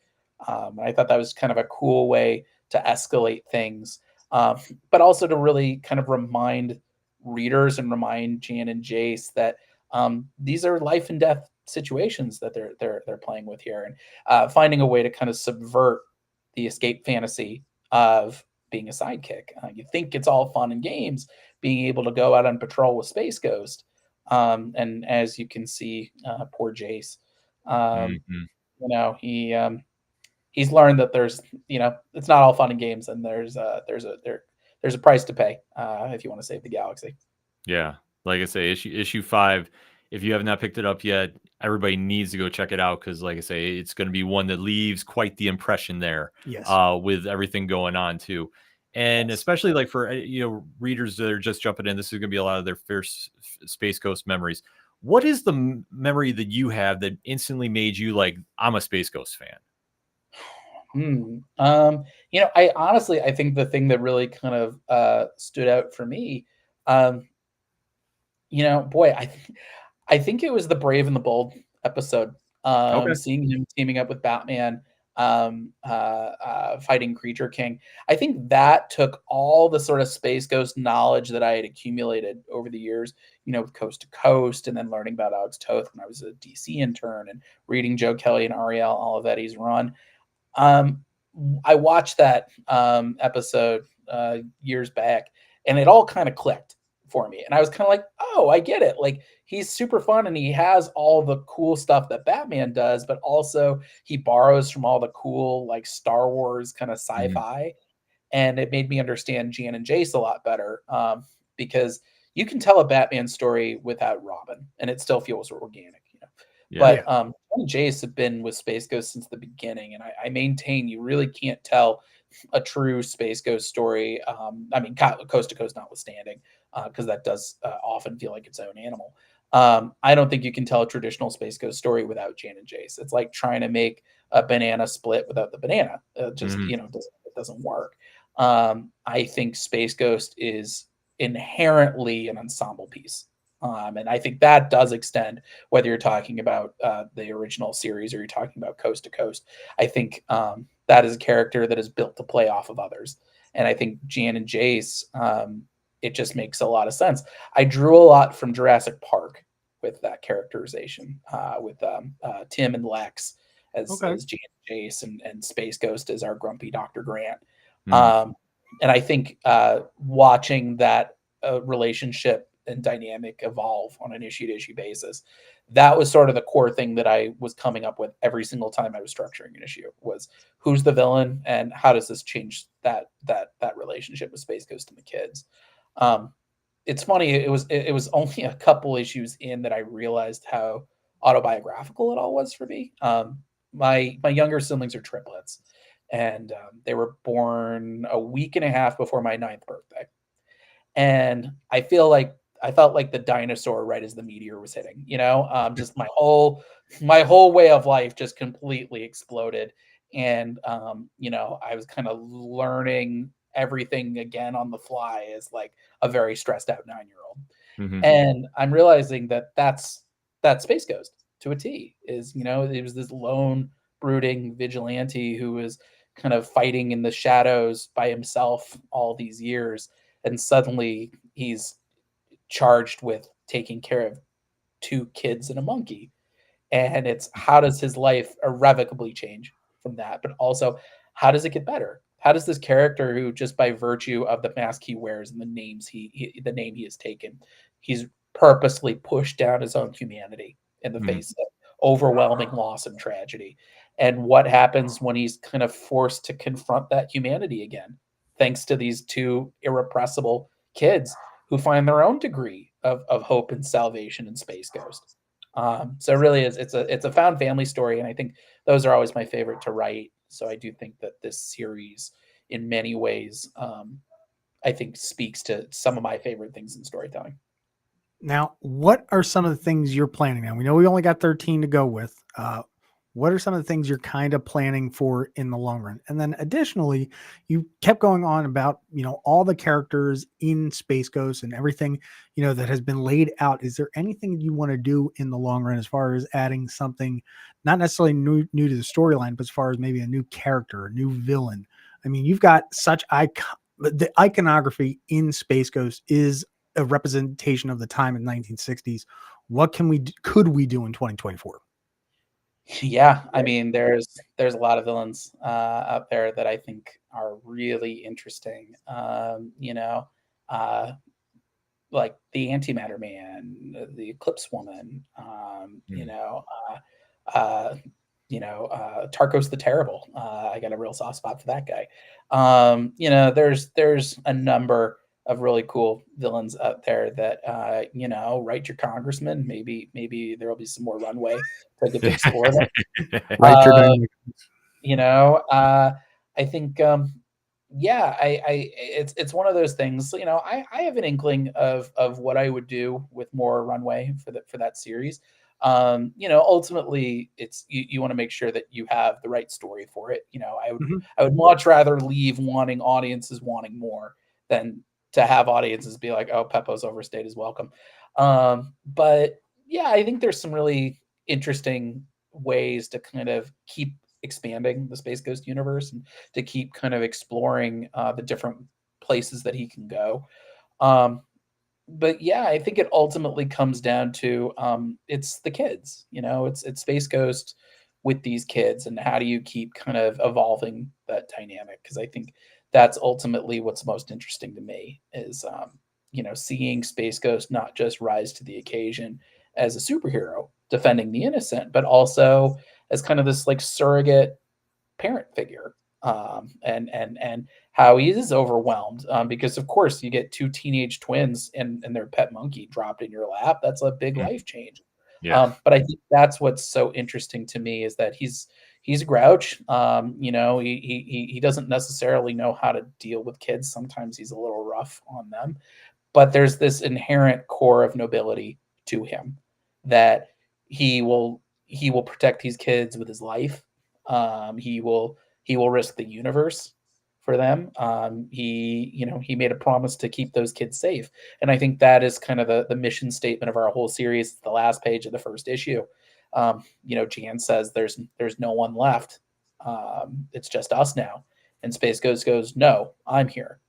I thought that was kind of a cool way to escalate things, but also to really kind of remind readers and remind Jan and Jace that these are life and death situations that they're playing with here, and finding a way to kind of subvert the escape fantasy of being a sidekick. You think it's all fun and games, being able to go out on patrol with Space Ghost, and as you can see, poor Jace, you know, he's learned that there's, you know, it's not all fun and games, and there's a price to pay if you want to save the galaxy. Yeah, like I say, issue 5. If you have not picked it up yet, everybody needs to go check it out, because, like I say, it's going to be one that leaves quite the impression there. Yes. With everything going on too, and especially like for, you know, readers that are just jumping in, this is going to be a lot of their first Space Ghost memories. What is the memory that you have that instantly made you like, I'm a Space Ghost fan? You know, I think the thing that really kind of stood out for me, you know, boy, I think it was the Brave and the Bold episode. Seeing him teaming up with Batman, fighting Creature King. I think that took all the sort of Space Ghost knowledge that I had accumulated over the years, you know, with Coast to Coast, and then learning about Alex Toth when I was a DC intern, and reading Joe Kelly and Ariel Olivetti's run. I watched that episode years back, and it all kind of clicked for me. And I was kind of like, oh, I get it. Like, he's super fun, and he has all the cool stuff that Batman does, but also he borrows from all the cool, like, Star Wars kind of sci-fi. And it made me understand Jan and Jace a lot better, because, you can tell a Batman story without Robin, and it still feels organic. Yeah. But John and Jace have been with Space Ghost since the beginning, and I maintain you really can't tell a true Space Ghost story. I mean, Coast to Coast notwithstanding, because that does often feel like its own animal. I don't think you can tell a traditional Space Ghost story without Jan and Jace. It's like trying to make a banana split without the banana. It doesn't work. I think Space Ghost is inherently an ensemble piece. And I think that does extend whether you're talking about the original series or you're talking about Coast to Coast. I think that is a character that is built to play off of others. And I think Jan and Jace, it just makes a lot of sense. I drew a lot from Jurassic Park with that characterization, with Tim and Lex as Jan and Jace, and Space Ghost as our grumpy Dr. Grant. And I think watching that relationship and dynamic evolve on an issue-to-issue basis, that was sort of the core thing that I was coming up with every single time I was structuring an issue, was who's the villain and how does this change that relationship with Space Ghost and the kids. It's funny, it was only a couple issues in that I realized how autobiographical it all was for me. My younger siblings are triplets, and they were born a week and a half before my 9th birthday. And I felt like the dinosaur right as the meteor was hitting, just my whole way of life just completely exploded. And, I was kind of learning everything again on the fly as like a very stressed out 9-year-old. And I'm realizing that that's Space Ghost to a T. Is, it was this lone brooding vigilante who was kind of fighting in the shadows by himself all these years. And suddenly he's charged with taking care of 2 kids and a monkey. And it's, how does his life irrevocably change from that? But also, how does it get better? How does this character, who just by virtue of the mask he wears and the name he has taken, he's purposely pushed down his own humanity in the face of overwhelming loss and tragedy. And what happens when he's kind of forced to confront that humanity again, thanks to these 2 irrepressible kids who find their own degree of hope and salvation in Space Ghost. So it really is, it's a found family story. And I think those are always my favorite to write. So I do think that this series in many ways, I think speaks to some of my favorite things in storytelling. Now, what are some of the things you're planning now? We know we only got 13 to go with. What are some of the things you're kind of planning for in the long run? And then additionally, you kept going on about, all the characters in Space Ghost and everything, that has been laid out. Is there anything you want to do in the long run as far as adding something, not necessarily new to the storyline, but as far as maybe a new character, a new villain? I mean, you've got such the iconography in Space Ghost is a representation of the time in the 1960s. What could we do in 2024? Yeah, I mean, there's a lot of villains out there that I think are really interesting. Like the Antimatter Man, the Eclipse Woman, Tarkos the Terrible. I got a real soft spot for that guy. There's a number of really cool villains out there that, write your congressman. Maybe there will be some more runway to get to explore them. Write your dynamic. I think, it's one of those things, I have an inkling of what I would do with more runway for that series. Ultimately it's, you want to make sure that you have the right story for it. I would much rather leave audiences wanting more than to have audiences be like, oh, Pepose overstayed his welcome. But yeah, I think there's some really interesting ways to kind of keep expanding the Space Ghost universe and to keep kind of exploring the different places that he can go. But yeah, I think it ultimately comes down to it's the kids, it's Space Ghost with these kids, and how do you keep kind of evolving that dynamic? Because I think that's ultimately what's most interesting to me is, seeing Space Ghost not just rise to the occasion as a superhero defending the innocent, but also as kind of this like surrogate parent figure and how he is overwhelmed, because of course you get two teenage twins and their pet monkey dropped in your lap. That's a big life change. Yeah. But I think that's what's so interesting to me is that he's a grouch. He doesn't necessarily know how to deal with kids. Sometimes he's a little rough on them, but there's this inherent core of nobility to him that he will protect these kids with his life. He will risk the universe for them. He made a promise to keep those kids safe, and I think that is kind of the mission statement of our whole series. The last page of the first issue. Jan says there's no one left. It's just us now, and Space Ghost goes, "No, I'm here,"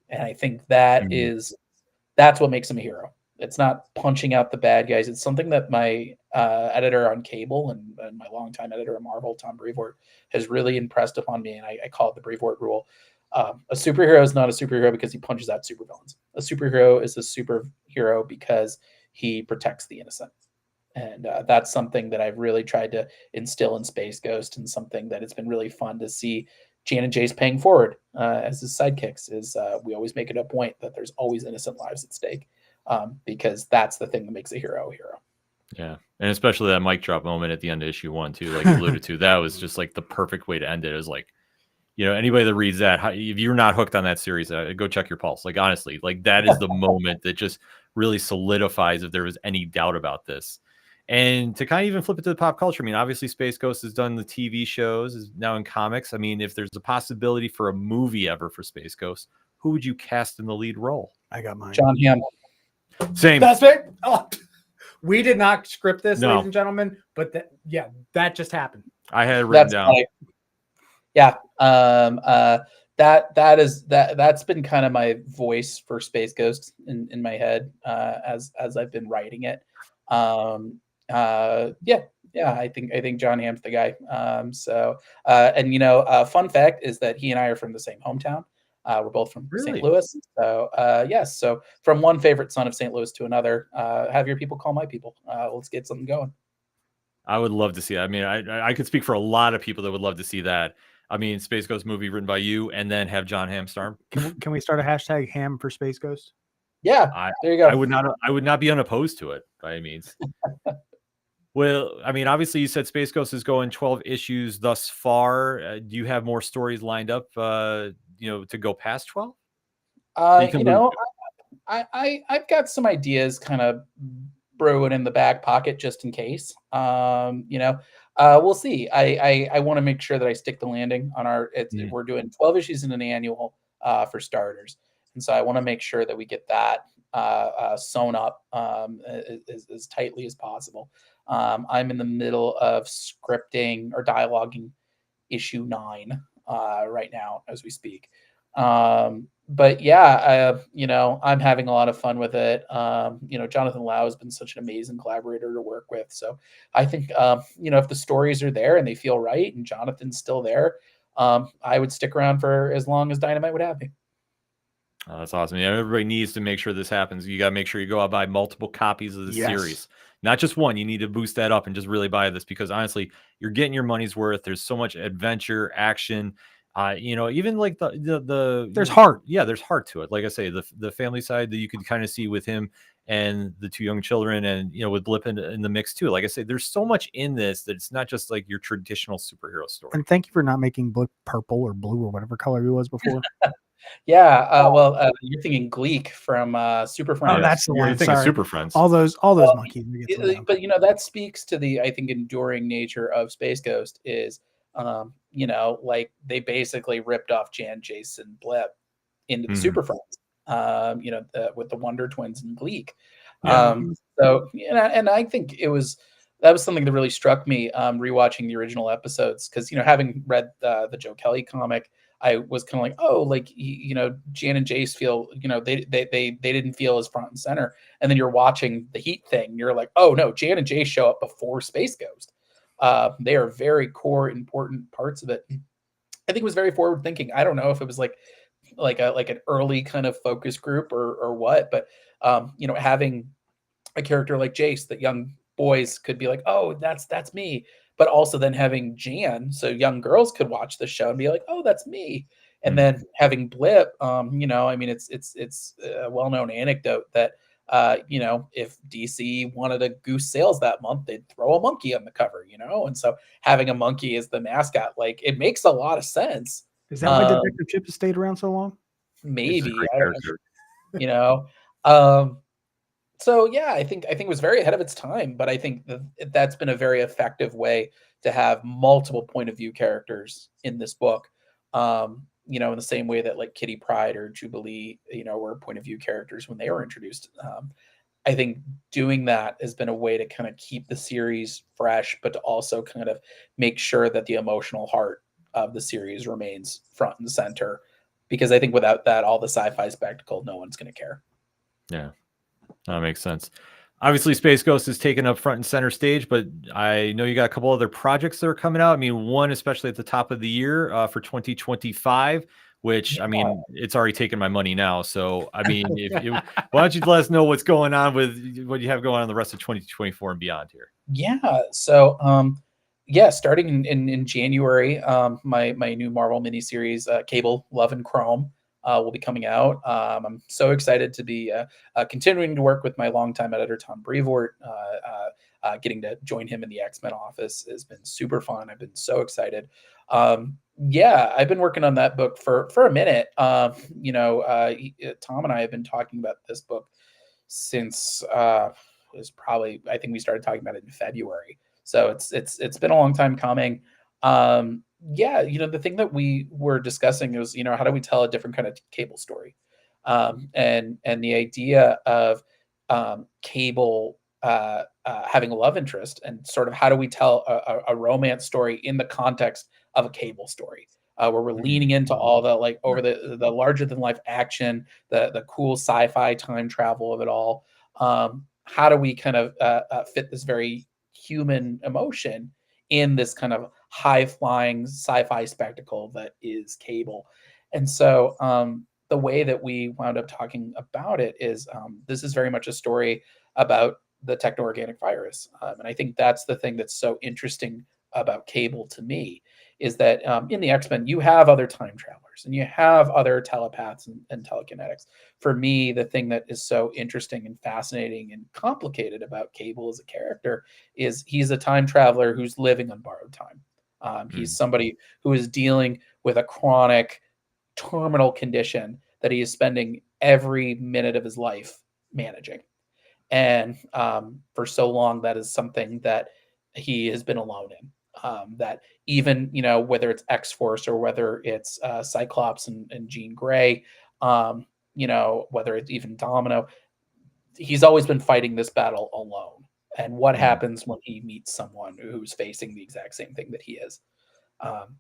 and I think that's what makes him a hero. It's not punching out the bad guys. It's something that my editor on Cable and my longtime editor at Marvel, Tom Brevoort, has really impressed upon me, and I call it the Brevoort rule. A superhero is not a superhero because he punches out supervillains. A superhero is a superhero because he protects the innocent. And that's something that I've really tried to instill in Space Ghost, and something that it's been really fun to see Jan and Jace paying forward as his sidekicks. Is we always make it a point that there's always innocent lives at stake, because that's the thing that makes a hero a hero. Yeah, and especially that mic drop moment at the end of issue 1 too, like you alluded to. That was just like the perfect way to end it. It was like, anybody that reads that, if you're not hooked on that series, go check your pulse. Like honestly, like that is the moment that just really solidifies if there was any doubt about this. And to kind of even flip it to the pop culture, I mean, obviously Space Ghost has done the TV shows, is now in comics. I mean, if there's a possibility for a movie ever for Space Ghost, who would you cast in the lead role? I got mine. John Hamm. Same. That's it. Oh, we did not script this, No. ladies and gentlemen, but that just happened. I had it written down. Funny. Yeah. That's been kind of my voice for Space Ghost in my head as I've been writing it. I think John Hamm's the guy. Fun fact is that he and I are from the same hometown. We're both from St. Louis. So yes. So from one favorite son of St. Louis to another, have your people call my people. Let's get something going. I would love to see that. I mean, I could speak for a lot of people that would love to see that. I mean, Space Ghost movie written by you, and then have John Hamm star. Can we start a hashtag Ham for Space Ghost? Yeah, there you go. I would not be unopposed to it by any means. Well, I mean, obviously you said Space Ghost is going 12 issues thus far. Do you have more stories lined up, to go past 12? I've got some ideas kind of brewing in the back pocket just in case. We'll see. I want to make sure that I stick the landing on our. We're doing 12 issues in an annual for starters, and so I want to make sure that we get that sewn up as tightly as possible. I'm in the middle of scripting or dialoguing issue 9 right now as we speak. But yeah, I'm having a lot of fun with it. Jonathan Lau has been such an amazing collaborator to work with. So I think, if the stories are there and they feel right and Jonathan's still there, I would stick around for as long as Dynamite would have me. Oh, that's awesome. Yeah, everybody needs to make sure this happens. You got to make sure you go out and buy multiple copies of the series, not just one. You need to boost that up and just really buy this, because honestly, you're getting your money's worth. There's so much adventure, action. Even like the there's heart. Yeah, there's heart to it. Like I say, the family side that you could kind of see with him and the two young children, and with Blip in the mix too. Like I say, there's so much in this that it's not just like your traditional superhero story. And thank you for not making Blip purple or blue or whatever color he was before. Yeah, you're thinking Gleek from Super Friends. Oh, that's the one. You're thinking Super Friends. All those monkeys. But that speaks to the, I think, enduring nature of Space Ghost is, like they basically ripped off Jan, Jason, Blip into the Super Friends. With the Wonder Twins and Gleek. And I think that was something that really struck me rewatching the original episodes, because having read the Joe Kelly comic, I was kind of like, oh, like, Jan and Jace feel, they didn't feel as front and center. And then you're watching the Heat thing. You're like, oh no, Jan and Jace show up before Space Ghost. They are very core, important parts of it. I think it was very forward thinking. I don't know if it was like an early kind of focus group or what, but having a character like Jace that young boys could be like, oh, that's me. but also then having Jan, so young girls could watch the show and be like, oh, that's me. And then having Blip, you know, I mean, it's a well-known anecdote that you know, if DC wanted a goose sales that month, they'd throw a monkey on the cover, you know, and so having a monkey as the mascot, like, it makes a lot of sense. Is that why Detective Chip has stayed around so long? Maybe I don't know, you know. So yeah, I think it was very ahead of its time, but I think that's been a very effective way to have multiple point of view characters in this book. You know, in the same way that like Kitty Pryde or Jubilee, you know, were point of view characters when they were introduced. I think doing that has been a way to kind of keep the series fresh, but to also kind of make sure that the emotional heart of the series remains front and center. Because I think without that, all the sci-fi spectacle, no one's going to care. Yeah, that makes sense. Obviously, Space Ghost is taken up front and center stage, but I know you got a couple other projects that are coming out. I mean, one especially at the top of the year for 2025, which I mean, it's already taken my money now. So I mean, why don't you let us know what's going on with what you have going on the rest of 2024 and beyond here? Yeah. So yeah, starting in January, my new Marvel miniseries, Cable, Love and Chrome, will be coming out. I'm so excited to be continuing to work with my longtime editor, Tom Brevoort. Getting to join him in the X-Men office has been super fun. I've been so excited. Yeah, I've been working on that book for a minute. You know, Tom and I have been talking about this book since it was probably, I think we started talking about it in February. So it's been a long time coming. Yeah, you know, the thing that we were discussing was, you know, how do we tell a different kind of Cable story? And the idea of Cable having a love interest, and sort of how do we tell a romance story in the context of a Cable story, where we're leaning into all the like over the larger than life action, the cool sci-fi time travel of it all. How do we kind of fit this very human emotion in this kind of high flying sci-fi spectacle that is Cable? And so the way that we wound up talking about it is this is very much a story about the techno-organic virus. And I think that's the thing that's so interesting about Cable to me, is that in the X-Men, you have other time travelers and you have other telepaths and telekinetics. For me, the thing that is so interesting and fascinating and complicated about Cable as a character is he's a time traveler who's living on borrowed time. He's somebody who is dealing with a chronic terminal condition that he is spending every minute of his life managing. And for so long, that is something that he has been alone in. That even, you know, whether it's X-Force or whether it's Cyclops and Jean Grey, you know, whether it's even Domino, he's always been fighting this battle alone. And what happens when he meets someone who's facing the exact same thing that he is?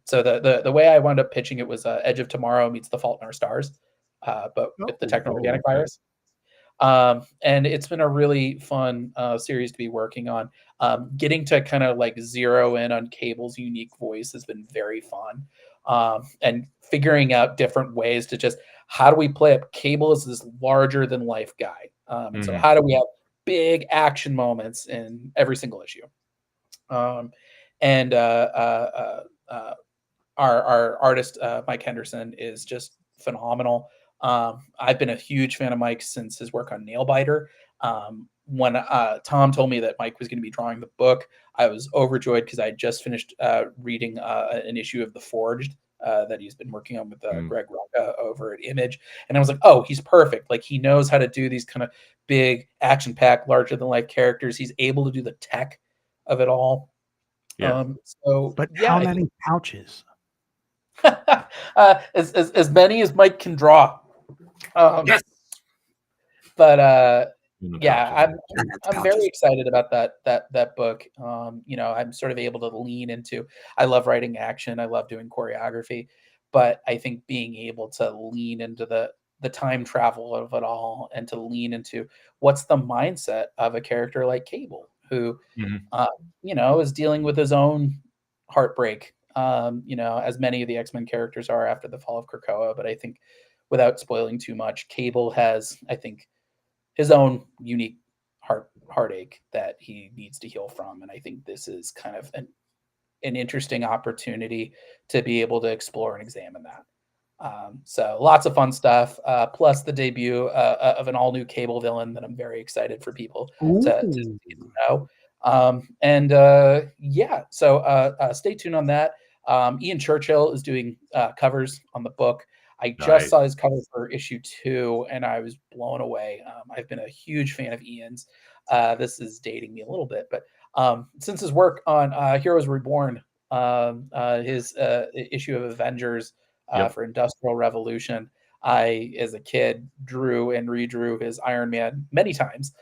So the way I wound up pitching it was Edge of Tomorrow meets The Fault in Our Stars, but with the techno-organic virus. And it's been a really fun series to be working on. Getting to kind of like zero in on Cable's unique voice has been very fun. And figuring out different ways to just, how do we play it? Cable is this larger than life guy. So how do we have big action moments in every single issue? And our artist, Mike Henderson, is just phenomenal. I've been a huge fan of Mike since his work on Nailbiter. When Tom told me that Mike was going to be drawing the book, I was overjoyed because I just finished reading an issue of The Forged that he's been working on with Greg Rucka over at Image. And I was like, oh, he's perfect. Like, he knows how to do these kind of big, action-packed, larger-than-life characters. He's able to do the tech of it all. Yeah. But how many pouches? As many as Mike can draw. Yes. But yeah, I'm very excited about that book. You know, I'm sort of able to lean into, I love writing action, I love doing choreography, but I think being able to lean into the time travel of it all, and to lean into what's the mindset of a character like Cable, who you know, is dealing with his own heartbreak, you know, as many of the X-Men characters are after the fall of Krakoa. But I think, without spoiling too much, Cable has, I think, his own unique heartache that he needs to heal from. And I think this is kind of an interesting opportunity to be able to explore and examine that. So lots of fun stuff, plus the debut of an all-new Cable villain that I'm very excited for people to Ooh. get to know. Yeah, so stay tuned on that. Ian Churchill is doing covers on the book. I just Nice. saw his cover for issue 2, and I was blown away. I've been a huge fan of Ian's. This is dating me a little bit, but since his work on Heroes Reborn, his issue of Avengers Yep. for Industrial Revolution, I, as a kid, drew and redrew his Iron Man many times.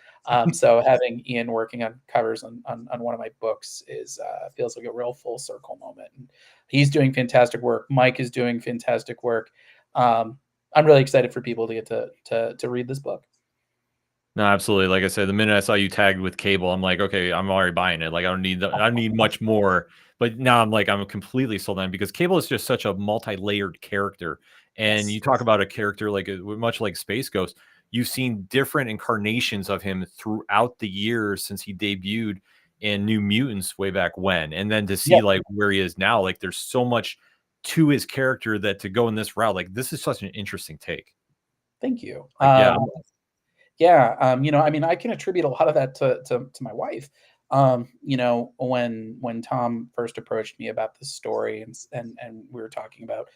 So having Ian working on covers on one of my books is feels like a real full circle moment. And he's doing fantastic work. Mike is doing fantastic work. I'm really excited for people to get to read this book. No, absolutely. Like I said, the minute I saw you tagged with Cable, I'm like, okay, I'm already buying it. Like I don't need much more. But now I'm completely sold on it because Cable is just such a multi-layered character. And Yes. you talk about a character like much like Space Ghost, you've seen different incarnations of him throughout the years since he debuted in New Mutants way back when. And then to see Yep. like where he is now, like there's so much to his character that to go in this route, like this is such an interesting take. Thank you. Like, yeah, I mean, I can attribute a lot of that to my wife. When Tom first approached me about this story and we were talking about,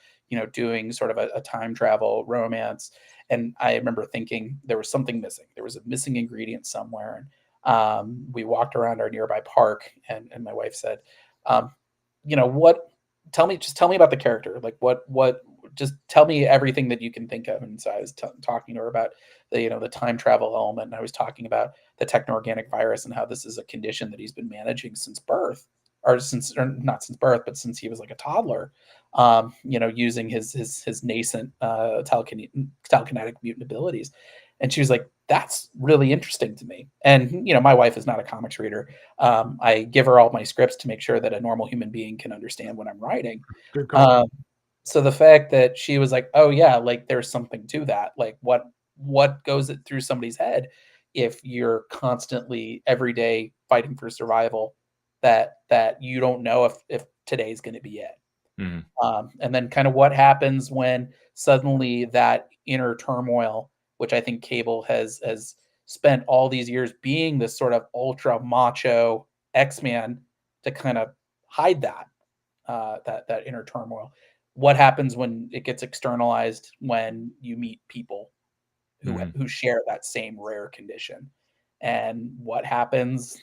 doing sort of a time travel romance, and I remember thinking there was something missing. There was a missing ingredient somewhere. And we walked around our nearby park, and my wife said, what? Just tell me about the character. Like what? Just tell me everything that you can think of. And so I was talking to her about the time travel element. And I was talking about the techno-organic virus and how this is a condition that he's been managing since birth, or not since birth, but since he was like a toddler, using his nascent telekinetic mutant abilities. And she was like, that's really interesting to me. And, my wife is not a comics reader. I give her all my scripts to make sure that a normal human being can understand what I'm writing. Good call. So the fact that she was like, oh yeah, like there's something to that. Like what goes it through somebody's head if you're constantly every day fighting for survival, that you don't know if today's going to be it. Mhm. And then kind of what happens when suddenly that inner turmoil, which I think Cable has spent all these years being this sort of ultra macho X-Man to kind of hide that inner turmoil. What happens when it gets externalized when you meet people who share that same rare condition? And what happens,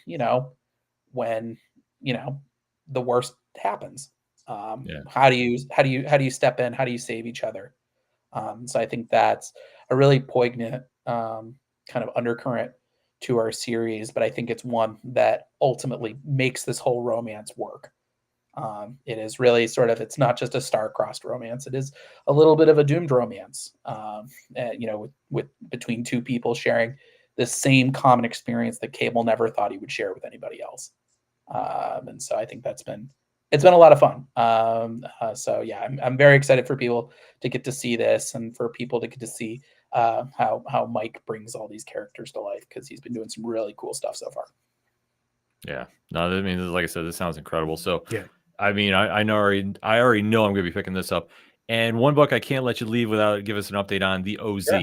when, the worst happens? Yeah. How do you step in? How do you save each other? So I think that's a really poignant kind of undercurrent to our series, but I think it's one that ultimately makes this whole romance work. It is really it's not just a star-crossed romance. It is a little bit of a doomed romance, with between two people sharing the same common experience that Cable never thought he would share with anybody else. And so I think it's been a lot of fun. So yeah, I'm very excited for people to get to see this and for people to get to see how Mike brings all these characters to life, because he's been doing some really cool stuff so far. Yeah. No, I mean, like I said, this sounds incredible. So, Yeah. I mean, I already know I'm going to be picking this up. And one book I can't let you leave without give us an update on, the OZ. Sure.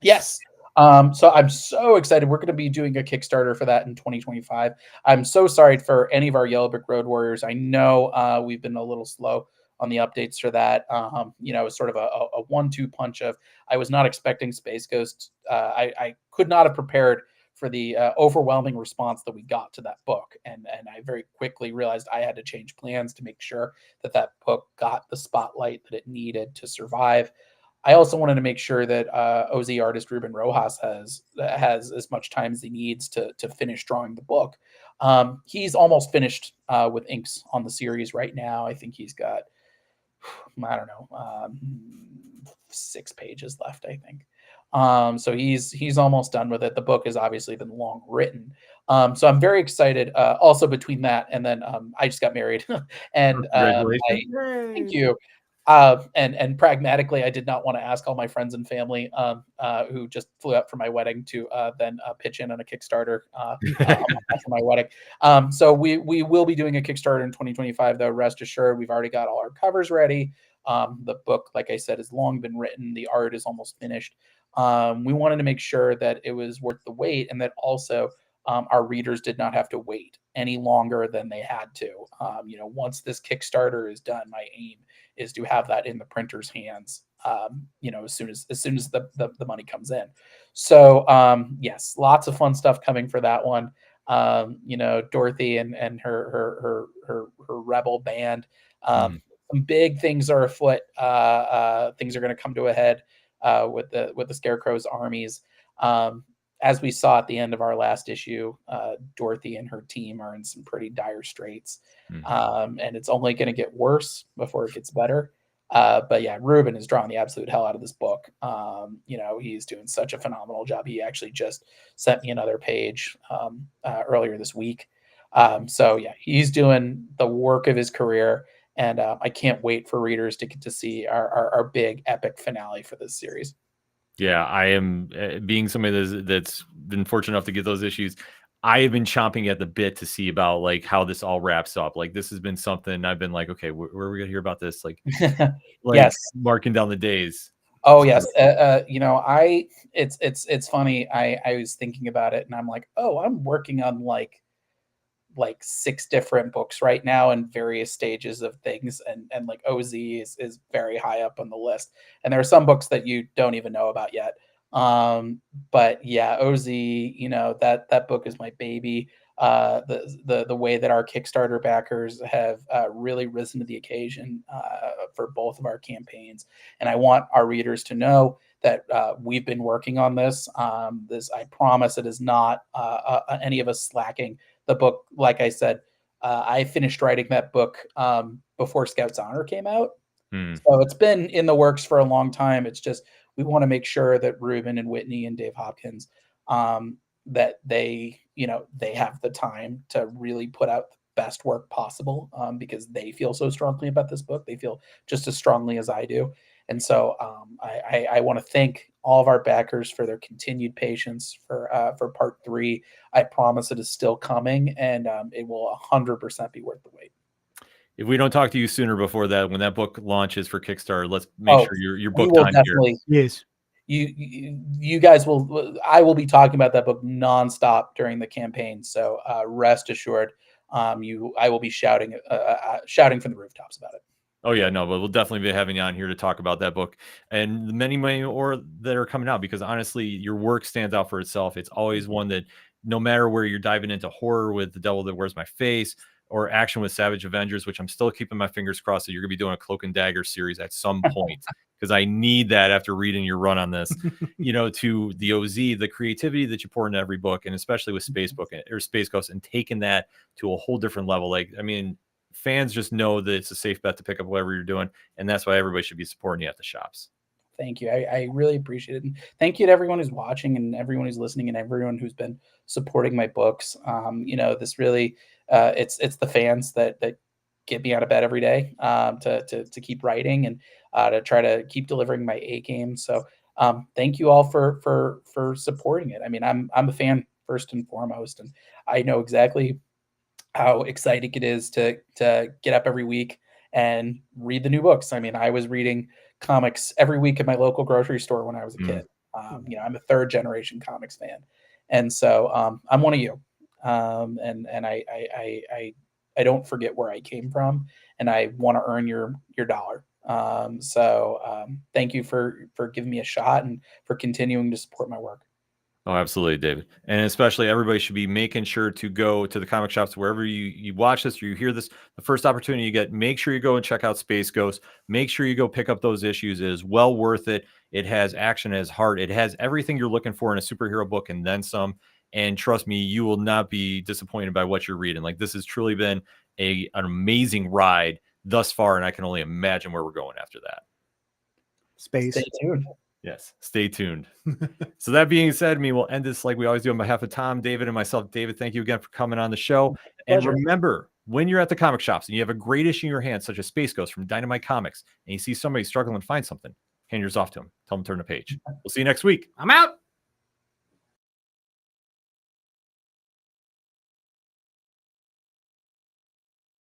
Yes. So I'm so excited. We're going to be doing a Kickstarter for that in 2025. I'm so sorry for any of our Yellow Brick Road Warriors. I know we've been a little slow on the updates for that. It's sort of a 1-2 punch of, I was not expecting Space Ghost. I could not have prepared for the overwhelming response that we got to that book. And I very quickly realized I had to change plans to make sure that book got the spotlight that it needed to survive. I also wanted to make sure that OZ artist Ruben Rojas has as much time as he needs to finish drawing the book. He's almost finished with inks on the series right now. I think he's got, I don't know, 6 pages left, I think. So he's almost done with it. The book has obviously been long written. So I'm very excited. Also between that and then I just got married and Congratulations. thank you. And pragmatically, I did not want to ask all my friends and family who just flew out for my wedding to then pitch in on a Kickstarter after my wedding. So we will be doing a Kickstarter in 2025, though. Rest assured, we've already got all our covers ready. The book, like I said, has long been written. The art is almost finished. We wanted to make sure that it was worth the wait, and that also our readers did not have to wait any longer than they had to. Once this Kickstarter is done, my aim is to have that in the printer's hands, as soon as the money comes in. So yes, lots of fun stuff coming for that one. Dorothy and her rebel band. Some big things are afoot. Things are going to come to a head with the Scarecrow's armies. As we saw at the end of our last issue, Dorothy and her team are in some pretty dire straits. And it's only going to get worse before it gets better. But yeah, Ruben is drawing the absolute hell out of this book. He's doing such a phenomenal job. He actually just sent me another page earlier this week. So yeah, he's doing the work of his career. And I can't wait for readers to get to see our big epic finale for this series. Yeah, I am being somebody that's been fortunate enough to get those issues. I have been chomping at the bit to see about like how this all wraps up. Like this has been something I've been like, okay, where are we gonna hear about this? Like yes, marking down the days. Oh yes, it's funny. I was thinking about it, and I'm like, oh, I'm working on like 6 different books right now in various stages of things, and like OZ is very high up on the list, and there are some books that you don't even know about yet. But yeah, OZ, that book is my baby. The way that our Kickstarter backers have really risen to the occasion for both of our campaigns, and I want our readers to know that we've been working on this. I promise it is not any of us slacking. The book, like I said, I finished writing that book before Scout's Honor came out. So it's been in the works for a long time. It's just we want to make sure that Ruben and Whitney and Dave Hopkins, that they have the time to really put out the best work possible, because they feel so strongly about this book. They feel just as strongly as I do. And so I want to thank all of our backers for their continued patience for part 3. I promise it is still coming, and it will 100% be worth the wait. If we don't talk to you sooner before that, when that book launches for Kickstarter, let's make sure you're booked on definitely, here. Yes. You guys will. I will be talking about that book nonstop during the campaign. So rest assured, I will be shouting from the rooftops about it. Oh yeah, no, but we'll definitely be having you on here to talk about that book and the many more that are coming out, because honestly, your work stands out for itself. It's always one that, no matter where you're diving into horror with The Devil That Wears My Face or action with Savage Avengers, which I'm still keeping my fingers crossed that you're gonna be doing a Cloak and Dagger series at some point, because I need that after reading your run on this. To the OZ, the creativity that you pour into every book, and especially with Space Ghost, and taking that to a whole different level. Like, I mean, fans just know that it's a safe bet to pick up whatever you're doing, and that's why everybody should be supporting you at the shops. Thank you. I really appreciate it. And thank you to everyone who's watching and everyone who's listening and everyone who's been supporting my books. This really, it's the fans that get me out of bed every day to keep writing and to try to keep delivering my A game. So thank you all for supporting it. I mean, I'm a fan first and foremost, and I know exactly how exciting it is to get up every week and read the new books. I mean, I was reading comics every week at my local grocery store when I was a kid. I'm a 3rd generation comics fan, and so I'm one of you. And I don't forget where I came from, and I want to earn your dollar. So thank you for giving me a shot and for continuing to support my work. Oh, absolutely, David. And especially everybody should be making sure to go to the comic shops wherever you watch this or you hear this. The first opportunity you get, make sure you go and check out Space Ghost. Make sure you go pick up those issues. It is well worth it. It has action, it has heart. It has everything you're looking for in a superhero book and then some. And trust me, you will not be disappointed by what you're reading. Like, this has truly been an amazing ride thus far, and I can only imagine where we're going after that. Space. Stay tuned. Yes, stay tuned. So that being said, we will end this like we always do on behalf of Tom, David, and myself. David, thank you again for coming on the show. And remember, when you're at the comic shops and you have a great issue in your hand, such as Space Ghost from Dynamite Comics, and you see somebody struggling to find something, hand yours off to them. Tell them to turn the page. We'll see you next week. I'm out.